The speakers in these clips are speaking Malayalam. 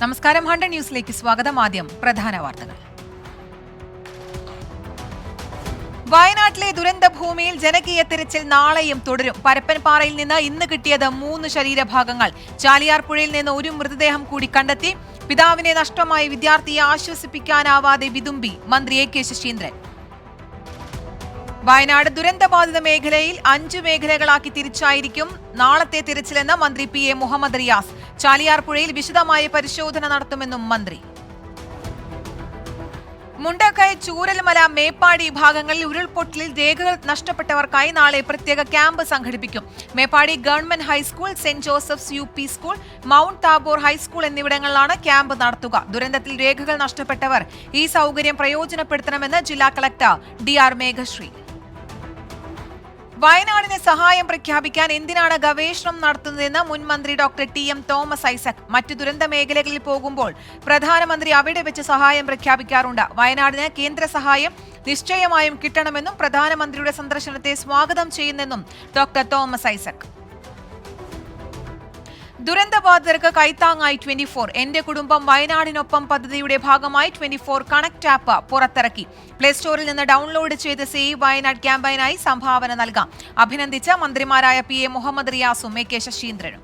നമസ്കാരം. 100 ന്യൂസിലേക്ക് സ്വാഗതം. ആദ്യം പ്രധാന വാർത്തകൾ. വയനാട്ടിലെ ദുരന്ത ഭൂമിയിൽ ജനകീയ തിരച്ചിൽ നാളെയും തുടരും. പരപ്പൻപാറയിൽ നിന്ന് ഇന്ന് കിട്ടിയത് 3 ശരീരഭാഗങ്ങൾ. ചാലിയാർ പുഴയിൽ നിന്ന് ഒരു മൃതദേഹം കൂടി കണ്ടെത്തി. പിതാവിനെ നഷ്ടമായ വിദ്യാർത്ഥിയെ ആശ്വസിപ്പിക്കാനാവാതെ വിതുമ്പി മന്ത്രി എ കെ ശശീന്ദ്രൻ. വയനാട് ദുരന്തബാധിത മേഖലയിൽ 5 മേഖലകളാക്കി തിരിച്ചായിരിക്കും നാളത്തെ തിരച്ചിലെന്ന് മന്ത്രി പി എ മുഹമ്മദ് റിയാസ്. ചാലിയാർ പുഴയിൽ വിശദമായ പരിശോധന നടത്തുമെന്നും മന്ത്രി. മുണ്ടക്കൈ, ചൂരൽമല, മേപ്പാടി ഭാഗങ്ങളിൽ ഉരുൾപൊട്ടലിൽ രേഖകൾ നഷ്ടപ്പെട്ടവർക്കായി നാളെ പ്രത്യേക ക്യാമ്പ് സംഘടിപ്പിക്കും. Meppadi government high school, saint Joseph's UP school, Mount Tabor high school എന്നിവിടങ്ങളിലാണ് ക്യാമ്പ് നടത്തുക. ദുരന്തത്തിൽ രേഖകൾ നഷ്ടപ്പെട്ടവർ ഈ സൗകര്യം പ്രയോജനപ്പെടുത്തണമെന്ന് ജില്ലാ കളക്ടർ DR മേഘശ്രീ. വയനാടിന് സഹായം പ്രഖ്യാപിക്കാൻ എന്തിനാണ് ഗവേഷണം നടത്തുന്നതെന്ന് മുൻ മന്ത്രി ഡോക്ടർ TM തോമസ് ഐസക്. മറ്റു ദുരന്ത മേഖലകളിൽ പോകുമ്പോൾ പ്രധാനമന്ത്രി അവിടെ വെച്ച് സഹായം പ്രഖ്യാപിക്കാറുണ്ട്. വയനാടിന് കേന്ദ്ര സഹായം നിശ്ചയമായും കിട്ടണമെന്നും പ്രധാനമന്ത്രിയുടെ സന്ദർശനത്തെ സ്വാഗതം ചെയ്യുന്നെന്നും ഡോക്ടർ തോമസ് ഐസക്. ദുരന്തബാധിതർക്ക് കൈത്താങ്ങായി 24. എന്റെ കുടുംബം വയനാടിനൊപ്പം പദ്ധതിയുടെ ഭാഗമായി 24 കണക്ട് ആപ്പ് പുറത്തിറക്കി. പ്ലേ സ്റ്റോറിൽ നിന്ന് ഡൗൺലോഡ് ചെയ്ത് സേവ് വയനാട് ക്യാമ്പയിനായി സംഭാവന നൽകാം. അഭിനന്ദിച്ച മന്ത്രിമാരായ പി എ മുഹമ്മദ് റിയാസും എ കെ ശശീന്ദ്രനും.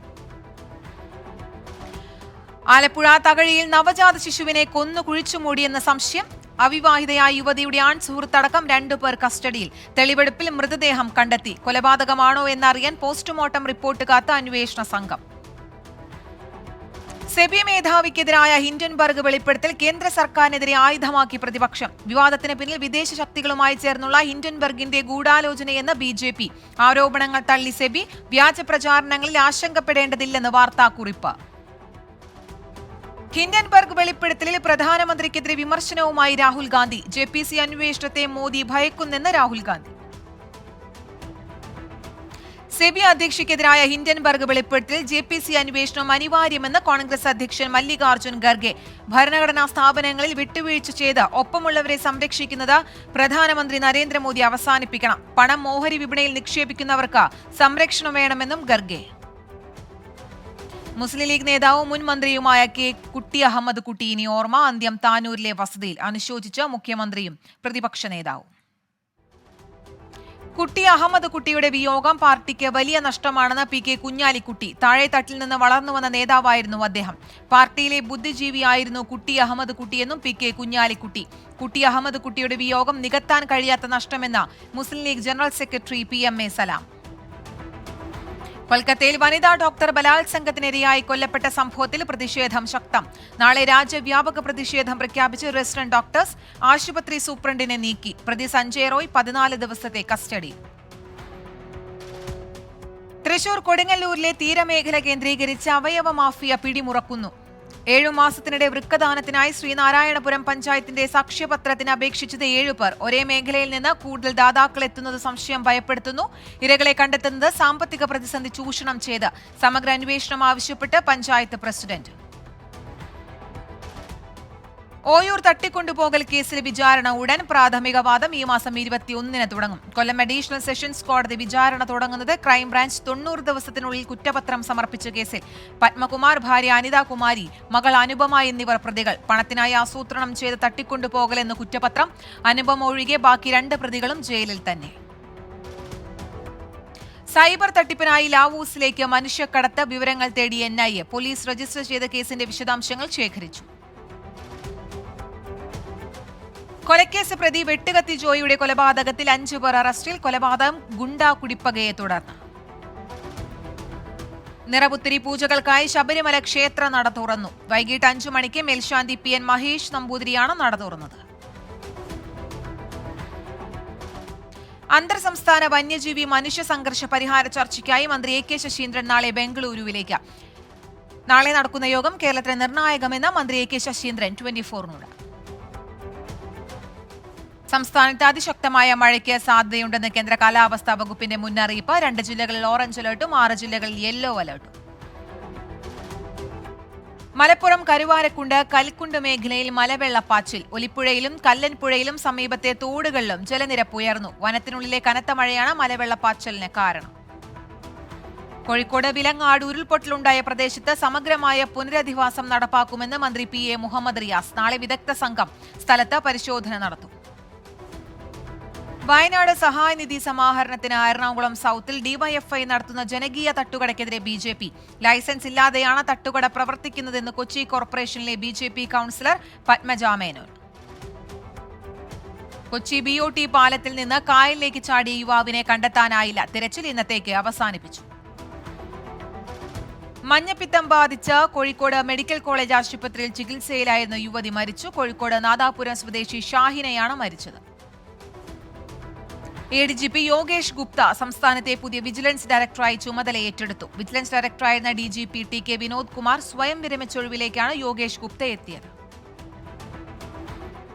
ആലപ്പുഴ തകഴിയിൽ നവജാത ശിശുവിനെ കൊന്നു കുഴിച്ചുമൂടിയെന്ന സംശയം. അവിവാഹിതയായ യുവതിയുടെ ആൺ സുഹൃത്തടക്കം 2 പേർ കസ്റ്റഡിയിൽ. തെളിവെടുപ്പിൽ മൃതദേഹം കണ്ടെത്തി. കൊലപാതകമാണോ എന്നറിയാൻ പോസ്റ്റ്മോർട്ടം റിപ്പോർട്ട് കാത്ത അന്വേഷണ സംഘം. സെബി മേധാവിക്കെതിരായ ഹിൻഡൻബർഗ് വെളിപ്പെടുത്തൽ കേന്ദ്ര സർക്കാരിനെതിരെ ആയുധമാക്കി പ്രതിപക്ഷം. വിവാദത്തിന് പിന്നിൽ വിദേശ ശക്തികളുമായി ചേർന്നുള്ള ഹിൻഡൻബർഗിന്റെ ഗൂഢാലോചനയെന്ന് BJP. ആരോപണങ്ങൾ തള്ളി സെബി. വ്യാജ പ്രചാരണങ്ങളിൽ ആശങ്കപ്പെടേണ്ടതില്ലെന്ന് വാർത്താക്കുറിപ്പ്. ഹിൻഡൻബർഗ് വെളിപ്പെടുത്തലിൽ പ്രധാനമന്ത്രിക്കെതിരെ വിമർശനവുമായി രാഹുൽ ഗാന്ധി. JPC അന്വേഷണത്തെ മോദി ഭയക്കുന്നെന്ന് രാഹുൽ ഗാന്ധി. സെബി അധ്യക്ഷയ്ക്കെതിരായ ഹിൻഡൻബർഗ് വെളിപ്പെടുത്തൽ JPC അന്വേഷണം അനിവാര്യമെന്ന് കോൺഗ്രസ് അധ്യക്ഷൻ മല്ലികാർജ്ജുൻ ഖർഗെ. ഭരണഘടനാ സ്ഥാപനങ്ങളിൽ വിട്ടുവീഴ്ച ചെയ്ത് ഒപ്പമുള്ളവരെ സംരക്ഷിക്കുന്നത് പ്രധാനമന്ത്രി നരേന്ദ്രമോദി അവസാനിപ്പിക്കണം. പണം ഓഹരി വിപണിയിൽ നിക്ഷേപിക്കുന്നവർക്ക് സംരക്ഷണം വേണമെന്നും ഖർഗെ. മുസ്ലിം ലീഗ് നേതാവും മുൻ മന്ത്രിയുമായ കുട്ടി അഹമ്മദ് കുട്ടി ഇനി ഓർമ്മ. അന്ത്യം താനൂരിലെ വസതിയിൽ. അനുശോചിച്ച് മുഖ്യമന്ത്രിയും പ്രതിപക്ഷ നേതാവും. കുട്ടി അഹമ്മദ് കുട്ടിയുടെ വിയോഗം പാർട്ടിക്ക് വലിയ നഷ്ടമാണെന്ന് PK കുഞ്ഞാലിക്കുട്ടി. താഴെത്തട്ടിൽ നിന്ന് വളർന്നു വന്ന നേതാവായിരുന്നു അദ്ദേഹം. പാർട്ടിയിലെ ബുദ്ധിജീവിയായിരുന്നു കുട്ടി അഹമ്മദ് കുട്ടിയെന്നും PK കുഞ്ഞാലിക്കുട്ടി. കുട്ടി അഹമ്മദ് കുട്ടിയുടെ വിയോഗം നികത്താൻ കഴിയാത്ത നഷ്ടമെന്ന് മുസ്ലിം ലീഗ് ജനറൽ സെക്രട്ടറി PMA സലാം. കൊൽക്കത്തയിൽ വനിതാ ഡോക്ടർ ബലാത്സംഗത്തിനിരയായി കൊല്ലപ്പെട്ട സംഭവത്തിൽ പ്രതിഷേധം ശക്തം. നാളെ രാജ്യവ്യാപക പ്രതിഷേധം പ്രഖ്യാപിച്ച് റെസിഡന്റ് ഡോക്ടേഴ്സ്. ആശുപത്രി സൂപ്രണ്ടിനെ നീക്കി. പ്രതി സഞ്ജയ് റോയ് 14 ദിവസത്തെ കസ്റ്റഡി. തൃശൂർ കൊടുങ്ങല്ലൂരിലെ തീരമേഖല കേന്ദ്രീകരിച്ച് അവയവ മാഫിയ പിടിമുറക്കുന്നു. 7 മാസത്തിനിടെ വൃക്കദാനത്തിനായി ശ്രീനാരായണപുരം പഞ്ചായത്തിന്റെ സാക്ഷ്യപത്രത്തിന് അപേക്ഷിച്ചത് 7 പേർ. ഒരേ മേഖലയിൽ നിന്ന് കൂടുതൽ ദാതാക്കൾ എത്തുന്നത് സംശയം ഭയപ്പെടുത്തുന്നു. ഇരകളെ കണ്ടെത്തുന്നത് സാമ്പത്തിക പ്രതിസന്ധി ചൂഷണം ചെയ്ത്. സമഗ്ര അന്വേഷണം ആവശ്യപ്പെട്ട് പഞ്ചായത്ത് പ്രസിഡന്റ്. ഓയൂർ തട്ടിക്കൊണ്ടുപോകൽ കേസിൽ വിചാരണ ഉടൻ. പ്രാഥമിക വാദം ഈ മാസം 21-ന് തുടങ്ങും. കൊല്ലം അഡീഷണൽ സെഷൻസ് കോടതി വിചാരണ തുടങ്ങുന്നത്. ക്രൈംബ്രാഞ്ച് 90 ദിവസത്തിനുള്ളിൽ കുറ്റപത്രം സമർപ്പിച്ച കേസിൽ പത്മകുമാർ, ഭാര്യ അനിതാകുമാരി, മകൾ അനുപമ എന്നിവർ പ്രതികൾ. പണത്തിനായി ആസൂത്രണം ചെയ്ത് തട്ടിക്കൊണ്ടുപോകലെന്ന് കുറ്റപത്രം. അനുപമ ഒഴികെ ബാക്കി 2 പ്രതികളും ജയിലിൽ തന്നെ. സൈബർ തട്ടിപ്പിനായി ലാവൂസിലേക്ക് മനുഷ്യക്കടത്ത്. വിവരങ്ങൾ തേടി NIA. പോലീസ് രജിസ്റ്റർ ചെയ്ത കേസിന്റെ വിശദാംശങ്ങൾ ശേഖരിച്ചു. കൊലക്കേസ് പ്രതി വെട്ടുകത്തി ജോയിയുടെ കൊലപാതകത്തിൽ 5 പേർ അറസ്റ്റിൽ. കൊലപാതകം ഗുണ്ടാ കുടിപ്പകയെ തുടർന്ന്. നിറപുത്തിരി പൂജകൾക്കായി ശബരിമല ക്ഷേത്ര നട തുറന്നു. വൈകിട്ട് 5 മണിക്ക് മേൽശാന്തി PN മഹേഷ് നമ്പൂതിരിയാണ് നട തുറന്നത്. അന്തർ സംസ്ഥാന വന്യജീവി മനുഷ്യ സംഘർഷ പരിഹാര ചർച്ചയ്ക്കായി മന്ത്രി എ കെ ശശീന്ദ്രൻ നാളെ ബംഗളൂരുവിലേക്ക്. നാളെ നടക്കുന്ന യോഗം കേരളത്തിന് നിർണായകമെന്ന് മന്ത്രി എ കെ ശശീന്ദ്രൻ 24-നോട്. സംസ്ഥാനത്ത് അതിശക്തമായ മഴയ്ക്ക് സാധ്യതയുണ്ടെന്ന് കേന്ദ്ര കാലാവസ്ഥാ വകുപ്പിന്റെ മുന്നറിയിപ്പ്. 2 ജില്ലകളിൽ ഓറഞ്ച് അലർട്ടും 6 ജില്ലകളിൽ യെല്ലോ അലർട്ടും. മലപ്പുറം കരുവാരക്കുണ്ട് കൽക്കുണ്ട് മേഖലയിൽ മലവെള്ളപ്പാച്ചിൽ. ഒലിപ്പുഴയിലും കല്ലൻപുഴയിലും സമീപത്തെ തോടുകളിലും ജലനിരപ്പ് ഉയർന്നു. വനത്തിനുള്ളിലെ കനത്ത മഴയാണ് മലവെള്ളപ്പാച്ചിലിന് കാരണം. കോഴിക്കോട് വിലങ്ങാട് ഉരുൾപൊട്ടലുണ്ടായ പ്രദേശത്ത് സമഗ്രമായ പുനരധിവാസം നടപ്പാക്കുമെന്ന് മന്ത്രി PA മുഹമ്മദ് റിയാസ്. നാളെ വിദഗ്ധ സംഘം സ്ഥലത്ത് പരിശോധന നടത്തും. വയനാട് സഹായനിധി സമാഹരണത്തിന് എറണാകുളം സൗത്തിൽ ഡിവൈഎഫ്ഐ നടത്തുന്ന ജനകീയ തട്ടുകടയ്ക്കെതിരെ BJP. ലൈസൻസ് ഇല്ലാതെയാണ് തട്ടുകട പ്രവർത്തിക്കുന്നതെന്ന് കൊച്ചി കോർപ്പറേഷനിലെ BJP councillor Padmaja Menon. Kochi BOT പാലത്തിൽ നിന്ന് കായലിലേക്ക് ചാടിയ യുവാവിനെ കണ്ടെത്താനായില്ല. തിരച്ചിൽ ഇന്നത്തേക്ക് അവസാനിപ്പിച്ചു. മഞ്ഞപ്പിത്തം ബാധിച്ച് കോഴിക്കോട് മെഡിക്കൽ കോളേജ് ആശുപത്രിയിൽ ചികിത്സയിലായിരുന്ന യുവതി മരിച്ചു. കോഴിക്കോട് നാദാപുരം സ്വദേശി ഷാഹിനയാണ് മരിച്ചത്. ADGP യോഗേഷ് ഗുപ്ത സംസ്ഥാനത്തെ പുതിയ വിജിലൻസ് ഡയറക്ടറായി ചുമതല ഏറ്റെടുത്തു. വിജിലൻസ് ഡയറക്ടറായിരുന്ന DGP TK വിനോദ് കുമാർ സ്വയം വിരമിച്ചൊഴിവിലേക്കാണ് യോഗേഷ് ഗുപ്ത എത്തിയത്.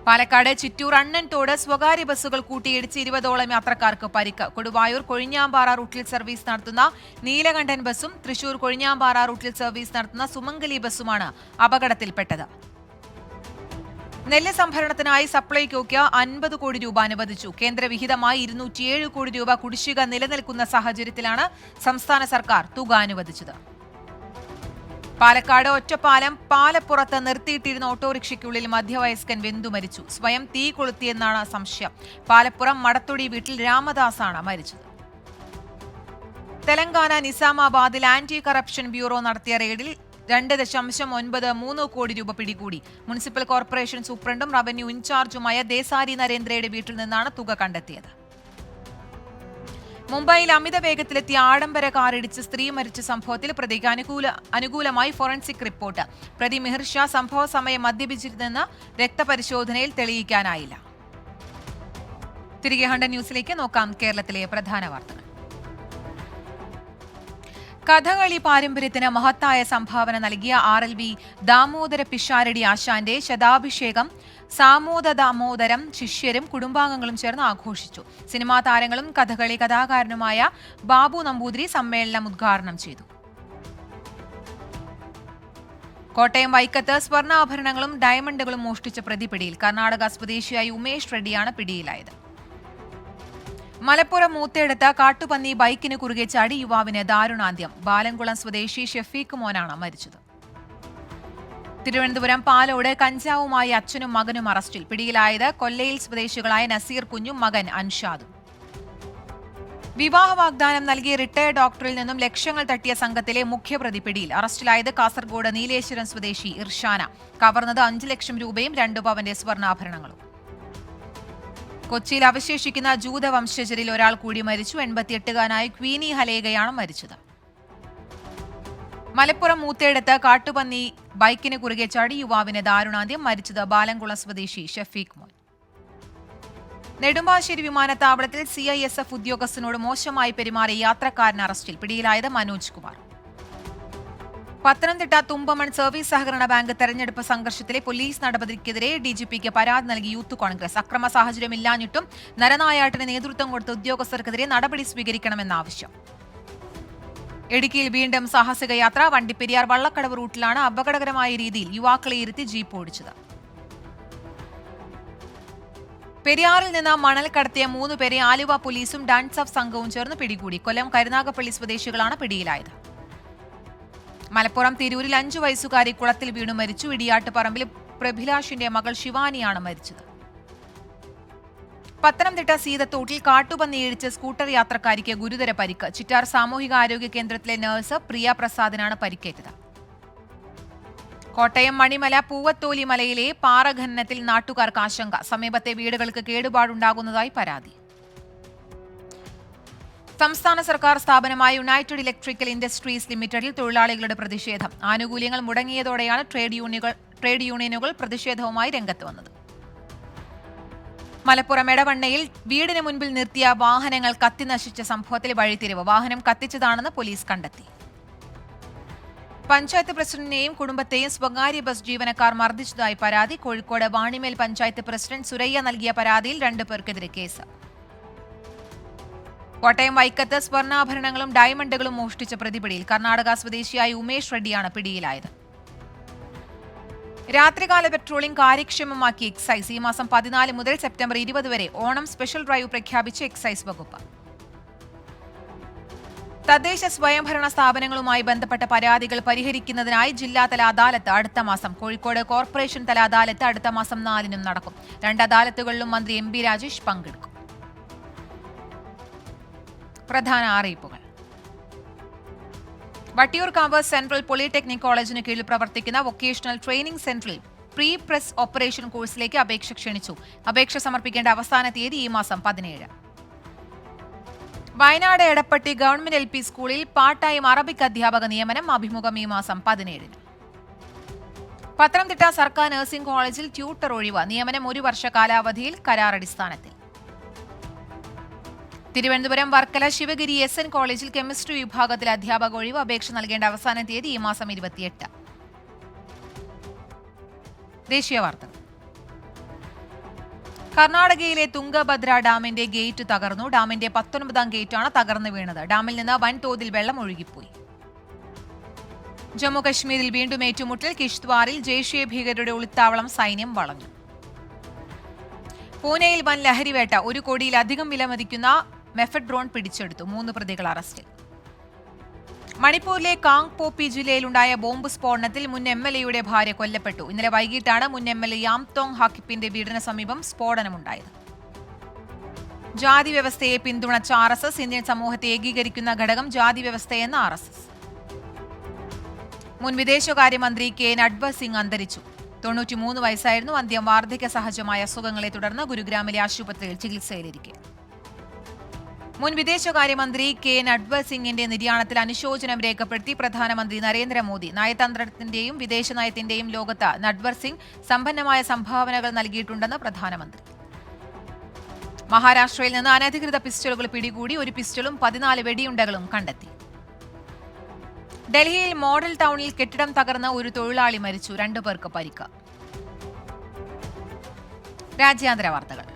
പാലക്കാട് ചിറ്റൂർ അണ്ണൻതോട് സ്വകാര്യ ബസ്സുകൾ കൂട്ടിയിടിച്ച് 20ഓളം യാത്രക്കാർക്ക് പരിക്ക്. കൊടുവായൂർ കൊഴിഞ്ഞാമ്പാറ റൂട്ടിൽ സർവീസ് നടത്തുന്ന നീലകണ്ഠൻ ബസ്സും തൃശൂർ കൊഴിഞ്ഞാമ്പാറ റൂട്ടിൽ സർവീസ് നടത്തുന്ന സുമംഗലി ബസ്സുമാണ് അപകടത്തിൽപ്പെട്ടത്. നെല്ല് സംഭരണത്തിനായി സപ്ലൈകോയ്ക്ക് 50 കോടി രൂപ അനുവദിച്ചു. കേന്ദ്ര വിഹിതമായി 207 കോടി രൂപ കുടിശ്ശിക നിലനിൽക്കുന്ന സാഹചര്യത്തിലാണ് സംസ്ഥാന സർക്കാർ തുക അനുവദിച്ചത്. പാലക്കാട് ഒറ്റപ്പാലം പാലപ്പുറത്ത് നിർത്തിയിട്ടിരുന്ന ഓട്ടോറിക്ഷയ്ക്കുള്ളിൽ മധ്യവയസ്കൻ വെന്തു മരിച്ചു. സ്വയം തീ കൊളുത്തിയെന്നാണ് സംശയം. പാലപ്പുറം മടത്തൊടി വീട്ടിൽ രാമദാസാണ് മരിച്ചത്. തെലങ്കാന നിസാമാബാദിൽ ആന്റി കറപ്ഷൻ ബ്യൂറോ നടത്തിയ റെയ്ഡിൽ 2.93 കോടി രൂപ പിടികൂടി. മുനിസിപ്പൽ കോർപ്പറേഷൻ സൂപ്രണ്ടും റവന്യൂ ഇൻചാർജുമായ ദേശാരി നരേന്ദ്രയുടെ വീട്ടിൽ നിന്നാണ് തുക കണ്ടെത്തിയത്. മുംബൈയിൽ അമിത വേഗത്തിലെത്തിയ ആഡംബര കാറിടിച്ച് സ്ത്രീ മരിച്ച സംഭവത്തിൽ പ്രതിക്ക് അനുകൂലമായി ഫോറൻസിക് റിപ്പോർട്ട്. പ്രതി മിഹിർ ഷാ സംഭവ സമയം മദ്യപിച്ചിരുന്നെന്ന് രക്തപരിശോധനയിൽ തെളിയിക്കാനായില്ല. തിരികെ 100 ന്യൂസിലേക്ക് നോക്കാം. കേരളത്തിലെ പ്രധാന വാർത്തകൾ. കഥകളി പാരമ്പര്യത്തിന് മഹത്തായ സംഭാവന നൽകിയ RLV ദാമോദര പിഷാരടി ആശാന്റെ ശതാഭിഷേകം സാമോദ ദാമോദരം ശിഷ്യരും കുടുംബാംഗങ്ങളും ചേർന്ന് ആഘോഷിച്ചു. സിനിമാ താരങ്ങളും കഥകളി കഥാകാരനുമായ ബാബു നമ്പൂതിരി സമ്മേളനം ഉദ്ഘാടനം ചെയ്തു. കോട്ടയം വൈക്കത്ത് സ്വർണ്ണാഭരണങ്ങളും ഡയമണ്ടുകളും മോഷ്ടിച്ച പ്രതി പിടിയിൽ. കർണാടക സ്വദേശിയായ ഉമേഷ് റെഡ്ഡിയാണ് പിടിയിലായത്. മലപ്പുറം മൂത്തേടത്ത് കാട്ടുപന്നി ബൈക്കിന് കുറുകെ ചാടി യുവാവിന് ദാരുണാന്ത്യം. ബാലൻകുളം സ്വദേശി ഷെഫീഖ് മോനാണ് മരിച്ചത്. തിരുവനന്തപുരം പാലോട് കഞ്ചാവുമായി അച്ഛനും മകനും അറസ്റ്റിൽ. പിടിയിലായത് കൊല്ലയിൽ സ്വദേശികളായ നസീർ കുഞ്ഞും മകൻ അൻഷാദും. വിവാഹ വാഗ്ദാനം നൽകിയ റിട്ടയർഡ് ഡോക്ടറിൽ നിന്നും ലക്ഷങ്ങൾ തട്ടിയ സംഘത്തിലെ മുഖ്യപ്രതി പിടിയിൽ. അറസ്റ്റിലായത് കാസർഗോഡ് നീലേശ്വരം സ്വദേശി ഇർഷാന. കവർന്നത് 5 ലക്ഷം രൂപയും 2 പവന്റെ സ്വർണ്ണാഭരണങ്ങളും. കൊച്ചിയിൽ അവശേഷിക്കുന്ന ജൂത വംശജരിൽ ഒരാൾ കൂടി മരിച്ചു. 88-കാരനായ ക്വീനി ഹലേഗയാണ് മരിച്ചത്. മലപ്പുറം മൂത്തേടത്ത് കാട്ടുപന്നി ബൈക്കിന് കുറുകെ ചാടി യുവാവിന് ദാരുണാന്ത്യം. മരിച്ചത് ബാലൻകുളം സ്വദേശി ഷഫീഖ് മോൻ. നെടുമ്പാശ്ശേരി വിമാനത്താവളത്തിൽ CISF ഉദ്യോഗസ്ഥനോട് മോശമായി പെരുമാറിയ യാത്രക്കാരൻ അറസ്റ്റിൽ. പിടിയിലായത് മനോജ് കുമാർ. പത്തനംതിട്ട തുമ്പമൺ സർവീസ് സഹകരണ ബാങ്ക് തെരഞ്ഞെടുപ്പ് സംഘർഷത്തിലെ പോലീസ് നടപടിക്കെതിരെ DGPക്ക് പരാതി നൽകി യൂത്ത് കോൺഗ്രസ്. അക്രമ സാഹചര്യമില്ലാഞ്ഞിട്ടും നരനായാട്ടിന് നേതൃത്വം കൊടുത്ത ഉദ്യോഗസ്ഥർക്കെതിരെ നടപടി സ്വീകരിക്കണമെന്ന ആവശ്യം. ഇടുക്കിയിൽ വീണ്ടും സാഹസിക യാത്ര. വണ്ടിപ്പെരിയാർ വള്ളക്കടവ് റൂട്ടിലാണ് അപകടകരമായ രീതിയിൽ യുവാക്കളെ ഇരുത്തി ജീപ്പ് ഓടിച്ചത്. പെരിയാറിൽ നിന്ന് മണൽ കടത്തിയ 3 പേരെ ആലുവ പോലീസും ഡാൻസ് ഓഫ് സംഘവും ചേർന്ന് പിടികൂടി. കൊല്ലം കരുനാഗപ്പള്ളി സ്വദേശികളാണ് പിടിയിലായത്. മലപ്പുറം തിരൂരിൽ 5 വയസ്സുകാരി കുളത്തിൽ വീണു മരിച്ചു. ഇടിയാട്ടുപറമ്പിൽ പ്രഭിലാഷിന്റെ മകൾ ശിവാനിയാണ് മരിച്ചത്. പത്തനംതിട്ട സീതത്തോട്ടിൽ കാട്ടുപന്നി ഇടിച്ച് സ്കൂട്ടർ യാത്രക്കാരിക്ക് ഗുരുതര പരിക്ക്. ചിറ്റാർ സാമൂഹിക ആരോഗ്യ കേന്ദ്രത്തിലെ നഴ്സ് പ്രിയ പ്രസാദിനാണ് പരിക്കേറ്റത്. കോട്ടയം മണിമല പൂവത്തോലി മലയിലെ പാറഖനനത്തിൽ നാട്ടുകാർക്ക് ആശങ്ക. സമീപത്തെ വീടുകൾക്ക് കേടുപാടുണ്ടാകുന്നതായി പരാതി. സംസ്ഥാന സർക്കാർ സ്ഥാപനമായ യുണൈറ്റഡ് ഇലക്ട്രിക്കൽ ഇൻഡസ്ട്രീസ് ലിമിറ്റഡിൽ തൊഴിലാളികളുടെ പ്രതിഷേധം. ആനുകൂല്യങ്ങൾ മുടങ്ങിയതോടെയാണ് ട്രേഡ് യൂണിയനുകൾ പ്രതിഷേധവുമായി രംഗത്ത് വന്നത്. മലപ്പുറം എടവണ്ണയിൽ വീടിന് മുൻപിൽ നിർത്തിയ വാഹനങ്ങൾ കത്തിനശിച്ച സംഭവത്തിൽ വഴിത്തിരിവ്. വാഹനം കത്തിച്ചതാണെന്ന് പോലീസ് കണ്ടെത്തി. പഞ്ചായത്ത് പ്രസിഡന്റിനെയും കുടുംബത്തെയും സ്വകാര്യ ബസ് ജീവനക്കാർ മർദ്ദിച്ചതായി പരാതി. കോഴിക്കോട് വാണിമേൽ പഞ്ചായത്ത് പ്രസിഡന്റ് സുരയ്യ നൽകിയ പരാതിയിൽ 2 പേർക്കെതിരെ കേസ്. കോട്ടയം വൈക്കത്ത് സ്വർണ്ണാഭരണങ്ങളും ഡയമണ്ടുകളും മോഷ്ടിച്ച പ്രതിപിടിയിൽ. കർണാടക സ്വദേശിയായ ഉമേഷ് റെഡ്ഡിയാണ് പിടിയിലായത്. രാത്രികാല പെട്രോളിംഗ് കാര്യക്ഷമമാക്കി എക്സൈസ്. ഈ മാസം 14 മുതൽ സെപ്റ്റംബർ 20 വരെ ഓണം സ്പെഷ്യൽ ഡ്രൈവ് പ്രഖ്യാപിച്ച എക്സൈസ് വകുപ്പ്. തദ്ദേശ സ്വയംഭരണ സ്ഥാപനങ്ങളുമായി ബന്ധപ്പെട്ട പരാതികൾ പരിഹരിക്കുന്നതിനായി ജില്ലാതല അദാലത്ത് അടുത്ത മാസം. കോഴിക്കോട് കോർപ്പറേഷൻ തല അദാലത്ത് അടുത്ത മാസം 4 നടക്കും. 2 അദാലത്തുകളിലും മന്ത്രി എം ബി രാജേഷ് പങ്കെടുക്കും. പ്രധാന അറിയിപ്പുകൾ. വട്ടിയൂർക്കാവ് സെൻട്രൽ പോളിടെക്നിക് കോളേജിന് കീഴിൽ പ്രവർത്തിക്കുന്ന വൊക്കേഷണൽ ട്രെയിനിംഗ് സെന്ററിൽ പ്രീ പ്രസ് ഓപ്പറേഷൻ കോഴ്സിലേക്ക് അപേക്ഷ ക്ഷണിച്ചു. അപേക്ഷ സമർപ്പിക്കേണ്ട അവസാന തീയതി ഈ മാസം 17. വയനാട് എടപ്പട്ടി ഗവൺമെന്റ് LP സ്കൂളിൽ പാർട്ട് ടൈം അറബിക് അധ്യാപക നിയമനം. അഭിമുഖം ഈ മാസം 17. പത്തനംതിട്ട സർക്കാർ നഴ്സിംഗ് കോളേജിൽ ട്യൂട്ടർ ഒഴിവ്. നിയമനം 1 വർഷ കാലാവധിയിൽ കരാറടിസ്ഥാനത്തിൽ. തിരുവനന്തപുരം വർക്കല ശിവഗിരി SN കോളേജിൽ കെമിസ്ട്രി വിഭാഗത്തിൽ അധ്യാപക ഒഴിവ്. അപേക്ഷ നൽകേണ്ട അവസാന തീയതി ഈ മാസം 28. ദേശീയ വാർത്തകൾ. കർണാടകയിലെ തുംഗഭദ്ര ഡാമിന്റെ ഗേറ്റ് തകർന്നു. ഡാമിന്റെ 19ാം ഗേറ്റാണ് തകർന്നു വീണത്. ഡാമിൽ നിന്ന് വൻതോതിൽ വെള്ളം ഒഴുകിപ്പോയി. ജമ്മു കശ്മീരിൽ വീണ്ടും ഏറ്റുമുട്ടൽ. കിഷ്ത്വാറിൽ ജെയ്ഷെ ഭീകരരുടെ ഒളിത്താവളം സൈന്യം വളഞ്ഞു. പൂനെയിൽ വൻ ലഹരിവേട്ട. 1 കോടിയിലധികം വിലമതിക്കുന്ന മെഫഡ് ഡ്രോൺ പിടിച്ചെടുത്തു. 3 പ്രതികൾ അറസ്റ്റിൽ. മണിപ്പൂരിലെ കാങ് പോപ്പി ജില്ലയിലുണ്ടായ ബോംബ് സ്ഫോടനത്തിൽ മുൻ MLAയുടെ ഭാര്യ കൊല്ലപ്പെട്ടു. ഇന്നലെ വൈകിട്ടാണ് മുൻ MLA യാംതോങ് ഹാക്കിപ്പിന്റെ വീടിന് സമീപം സ്ഫോടനമുണ്ടായത്. ജാതി വ്യവസ്ഥയെ പിന്തുണച്ച RSS. ഇന്ത്യൻ സമൂഹത്തെ ഏകീകരിക്കുന്ന ഘടകം ജാതി വ്യവസ്ഥയെന്ന RSS. മുൻ വിദേശകാര്യമന്ത്രി K. നട്വർ സിംഗ് അന്തരിച്ചു. 93 വയസ്സായിരുന്നു. അന്ത്യം വാർദ്ധക്യ സഹജമായ അസുഖങ്ങളെ തുടർന്ന് ഗുരുഗ്രാമിലെ ആശുപത്രിയിൽ ചികിത്സയിലിരിക്കെ. മുൻ വിദേശകാര്യമന്ത്രി K. നട്വർ സിംഗിന്റെ നിര്യാണത്തിൽ അനുശോചനം രേഖപ്പെടുത്തി പ്രധാനമന്ത്രി നരേന്ദ്രമോദി. നയതന്ത്രത്തിന്റെയും വിദേശ നയത്തിന്റെയും ലോകത്ത് നട്വർ സിംഗ് സമ്പന്നമായ സംഭാവനകൾ നൽകിയിട്ടുണ്ടെന്ന് പ്രധാനമന്ത്രി. മഹാരാഷ്ട്രയിൽ നിന്ന് അനധികൃത പിസ്റ്റളുകൾ പിടികൂടി. 1 പിസ്റ്റളും 14 വെടിയുണ്ടകളും കണ്ടെത്തി. ഡൽഹിയിൽ മോഡൽ ടൗണിൽ കെട്ടിടം തകർന്ന 1 തൊഴിലാളി മരിച്ചു. 2 പേർക്ക് പരിക്ക്. രാജ്യാന്തര വാർത്തകൾ.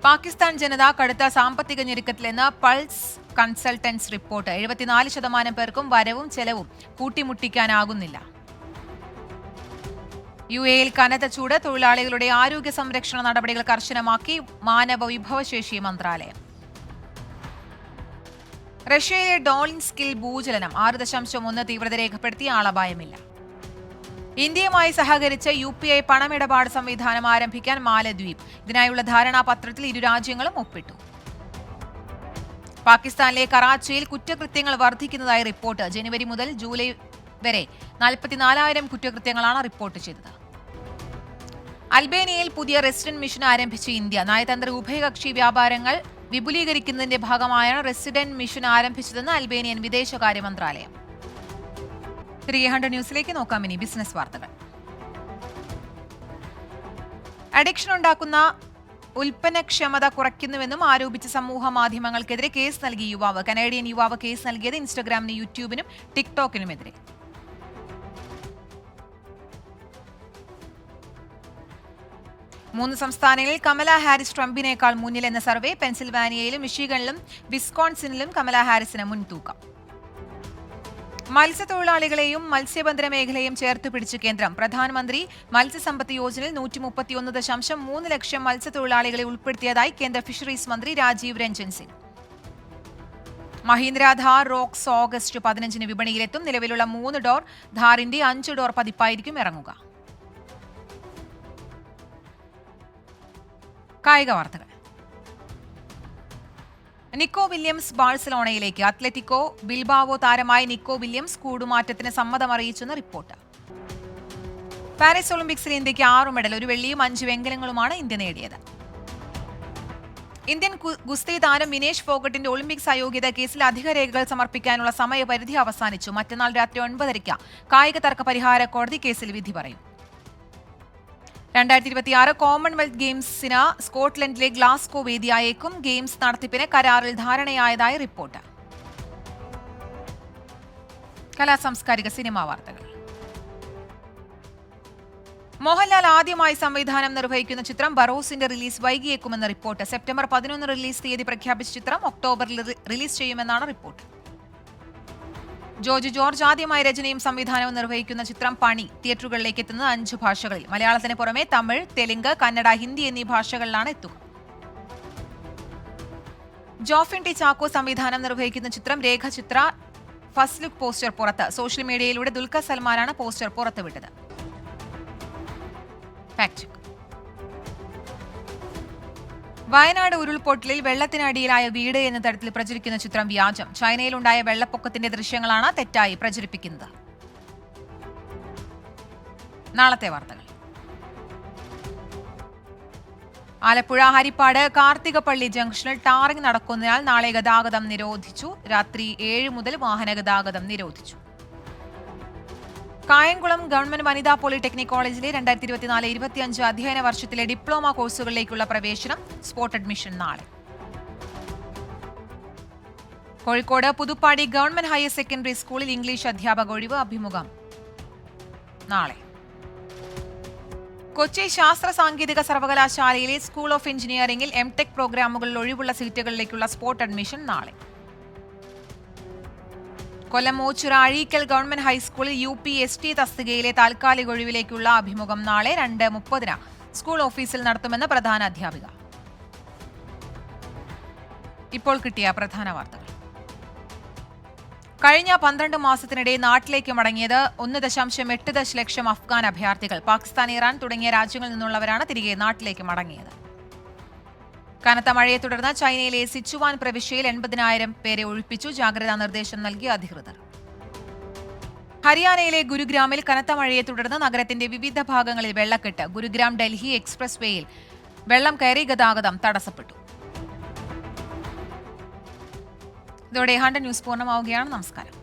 പാകിസ്ഥാൻ ജനത കടുത്ത സാമ്പത്തിക ഞെരുക്കത്തിലെന്ന് പൾസ് കൺസൾട്ടൻസ് റിപ്പോർട്ട്. 74% പേർക്കും വരവും ചെലവും കൂട്ടിമുട്ടിക്കാനാകുന്നില്ല. UAEയിൽ കനത്ത ചൂട്. തൊഴിലാളികളുടെ ആരോഗ്യ സംരക്ഷണ നടപടികൾ കർശനമാക്കി മാനവ വിഭവശേഷി മന്ത്രാലയം. റഷ്യയിലെ ഡോളിൻസ്കിൽ ഭൂചലനം. 6.1 തീവ്രത രേഖപ്പെടുത്തി. ആളപായമില്ല. ഇന്ത്യയുമായി സഹകരിച്ച് UPI പണമിടപാട് സംവിധാനം ആരംഭിക്കാൻ മാലദ്വീപ്. ഇതിനായുള്ള ധാരണാപത്രത്തിൽ 2 രാജ്യങ്ങളും ഒപ്പിട്ടു. പാകിസ്ഥാനിലെ കറാച്ചിയിൽ കുറ്റകൃത്യങ്ങൾ വർദ്ധിക്കുന്നതായി റിപ്പോർട്ട്. ജനുവരി മുതൽ ജൂലൈ വരെ 44,000 കുറ്റകൃത്യങ്ങളാണ് റിപ്പോർട്ട് ചെയ്തത്. അൽബേനിയയിൽ പുതിയ റെസിഡന്റ് മിഷൻ ആരംഭിച്ച ഇന്ത്യ. നയതന്ത്ര ഉഭയകക്ഷി വ്യാപാരങ്ങൾ വിപുലീകരിക്കുന്നതിന്റെ ഭാഗമായാണ് റെസിഡന്റ് മിഷൻ ആരംഭിച്ചതെന്ന് അൽബേനിയൻ വിദേശകാര്യ മന്ത്രാലയം. 300 ന്യൂസിലേക്ക് നോക്കാം. ഇനി ബിസിനസ് വാർത്തകൾ. അഡിക്ഷൻ ഉണ്ടാക്കുന്ന ഉൽപ്പന്നക്ഷമത കുറയ്ക്കുന്നുവെന്നും ആരോപിച്ച് സമൂഹ മാധ്യമങ്ങൾക്കെതിരെ കേസ് നൽകിയ യുവാവ്. കനേഡിയൻ യുവാവ് കേസ് നൽകിയത് ഇൻസ്റ്റഗ്രാമിനും യൂട്യൂബിനും ടിക്ടോക്കിനുമെതിരെ. മൂന്ന് സംസ്ഥാനങ്ങളിൽ കമല ഹാരിസ് ട്രംപിനേക്കാൾ മുന്നിലെന്ന സർവേ. പെൻസിൽവാനിയയിലും മിഷിഗണിലും വിസ്കോൺസിനിലും കമല ഹാരിസിന് മുൻതൂക്കം. മത്സ്യത്തൊഴിലാളികളെയും മത്സ്യബന്ധന മേഖലയും ചേർത്ത് പിടിച്ച് കേന്ദ്രം. പ്രധാനമന്ത്രി മത്സ്യസമ്പത്ത് യോജനയിൽ 131.3 ലക്ഷം മത്സ്യത്തൊഴിലാളികളെ ഉൾപ്പെടുത്തിയതായി കേന്ദ്ര ഫിഷറീസ് മന്ത്രി രാജീവ് രഞ്ജൻ സിംഗ്. മഹീന്ദ്ര ധാർ റോക്സ് ഓഗസ്റ്റ് 15 വിപണിയിലെത്തും. നിലവിലുള്ള 3 ഡോർ ധാറിന്റെ 5 ഡോർ പതിപ്പായിരിക്കും ഇറങ്ങുക. കായിക വാർത്തകൾ. നിക്കോ വില്യംസ് ബാഴ്സലോണയിലേക്ക്. അത്ലറ്റിക്കോ ബിൽബാവോ താരമായ നിക്കോ വില്യംസ് കൂടുമാറ്റത്തിന് സമ്മതം അറിയിച്ചെന്ന് റിപ്പോർട്ട്. പാരീസ് ഒളിമ്പിക്സിൽ ഇന്ത്യക്ക് 6 മെഡൽ, 1 വെള്ളിയും 5 വെങ്കലങ്ങളുമാണ് ഇന്ത്യ നേടിയത്. ഇന്ത്യൻ ഗുസ്തി താരം വിനേഷ് ഫോഗട്ടിന്റെ ഒളിമ്പിക്സ് അയോഗ്യത കേസിൽ അധിക രേഖകൾ സമർപ്പിക്കാനുള്ള സമയപരിധി അവസാനിച്ചു. മറ്റന്നാൾ രാത്രി 9:30 കായിക തർക്ക പരിഹാര കോടതി കേസിൽ വിധി പറയും. 2026 കോമൺവെൽത്ത് ഗെയിംസിന് സ്കോട്ട്ലൻഡിലെ ഗ്ലാസ്കോ വേദിയായേക്കും. ഗെയിംസ് നടത്തിപ്പിന് കരാറിൽ ധാരണയായതായി റിപ്പോർട്ട്. കലാസാംസ്കാരിക സിനിമാ വാർത്തകൾ. മോഹൻലാൽ ആദ്യമായി സംവിധാനം നിർവഹിക്കുന്ന ചിത്രം ബറോസിന്റെ റിലീസ് വൈകിയേക്കുമെന്ന് റിപ്പോർട്ട്. സെപ്റ്റംബർ 11 റിലീസ് തീയതി പ്രഖ്യാപിച്ച ചിത്രം ഒക്ടോബറിൽ റിലീസ് ചെയ്യുമെന്നാണ് റിപ്പോർട്ട്. ജോർജ് ജോർജ് ആദ്യമായി രചനയും സംവിധാനവും നിർവഹിക്കുന്ന ചിത്രം പണി തിയേറ്ററുകളിലേക്ക് എത്തുന്നത് 5 ഭാഷകളിൽ. മലയാളത്തിന് പുറമെ തമിഴ്, തെലുങ്ക്, കന്നഡ, ഹിന്ദി എന്നീ ഭാഷകളിലാണ് എത്തുക. ജോഫിൻ ടി ചാക്കോ സംവിധാനം നിർവഹിക്കുന്ന ചിത്രം രേഖചിത്ര ഫസ്റ്റ് ലുക്ക് പോസ്റ്റർ പുറത്ത്. സോഷ്യൽ മീഡിയയിലൂടെ ദുൽഖർ സൽമാനാണ് പോസ്റ്റർ പുറത്തുവിട്ടത്. Fact check. വയനാട് ഉരുൾപൊട്ടലിൽ വെള്ളത്തിനടിയിലായ വീട് എന്ന തരത്തിൽ പ്രചരിക്കുന്ന ചിത്രം വ്യാജം. ചൈനയിലുണ്ടായ വെള്ളപ്പൊക്കത്തിന്റെ ദൃശ്യങ്ങളാണ് തെറ്റായി പ്രചരിപ്പിക്കുന്നത്. നാളത്തെ വാർത്തകൾ. ആലപ്പുഴ ഹരിപ്പാട് കാർത്തികപ്പള്ളി ജംഗ്ഷനിൽ ടാറിംഗ് നടക്കുന്നതിനാൽ നാളെ ഗതാഗതം നിരോധിച്ചു. രാത്രി 7 മുതൽ വാഹന ഗതാഗതം നിരോധിച്ചു. കായംകുളം ഗവൺമെന്റ് വനിതാ പോളിടെക്നിക് കോളേജിലെ 2024-25 അധ്യയന വർഷത്തിലെ ഡിപ്ലോമ കോഴ്സുകളിലേക്കുള്ള പ്രവേശനം സ്പോട്ട് അഡ്മിഷൻ നാളെ. Kozhikode Puthuppadi government higher secondary സ്കൂളിൽ ഇംഗ്ലീഷ് അധ്യാപക ഒഴിവ്. അഭിമുഖം നാളെ. കൊച്ചി ശാസ്ത്ര സാങ്കേതിക സർവകലാശാലയിലെ സ്കൂൾ ഓഫ് എഞ്ചിനീയറിംഗിൽ എംടെക് പ്രോഗ്രാമുകളിൽ ഒഴിവുള്ള സീറ്റുകളിലേക്കുള്ള സ്പോട്ട് അഡ്മിഷൻ നാളെ. കൊല്ലം ഓച്ചിറ അഴീക്കൽ ഗവൺമെന്റ് ഹൈസ്കൂളിൽ UPST തസ്തികയിലെ താൽക്കാലിക ഒഴിവിലേക്കുള്ള അഭിമുഖം നാളെ 2:30 സ്കൂൾ ഓഫീസിൽ നടത്തുമെന്ന് പ്രധാന അധ്യാപിക. ഇപ്പോൾ കിട്ടിയ പ്രധാന വാർത്തകൾ. കഴിഞ്ഞ 12 മാസത്തിനിടെ നാട്ടിലേക്ക് മടങ്ങിയത് 1.8 ദശലക്ഷം അഫ്ഗാൻ അഭയാർത്ഥികൾ. പാകിസ്ഥാൻ, ഇറാൻ തുടങ്ങിയ രാജ്യങ്ങളിൽ നിന്നുള്ളവരാണ് തിരികെ നാട്ടിലേക്ക് മടങ്ങിയത്. കനത്ത മഴയെ തുടർന്ന് ചൈനയിലെ സിച്ചുവാൻ പ്രവിശ്യയിൽ 80,000 പേരെ ഒഴിപ്പിച്ചു. ജാഗ്രതാ നിർദ്ദേശം നൽകിയ അധികൃതർ. ഹരിയാനയിലെ ഗുരുഗ്രാമിൽ കനത്ത മഴയെ തുടർന്ന് നഗരത്തിന്റെ വിവിധ ഭാഗങ്ങളിൽ വെള്ളക്കെട്ട്. ഗുരുഗ്രാം ഡൽഹി എക്സ്പ്രസ് വേയിൽ വെള്ളം കയറി ഗതാഗതം തടസ്സപ്പെട്ടു. ഇതോടെ 100 ന്യൂസ് പൂർണ്ണമാവുകയാണ്. നമസ്കാരം.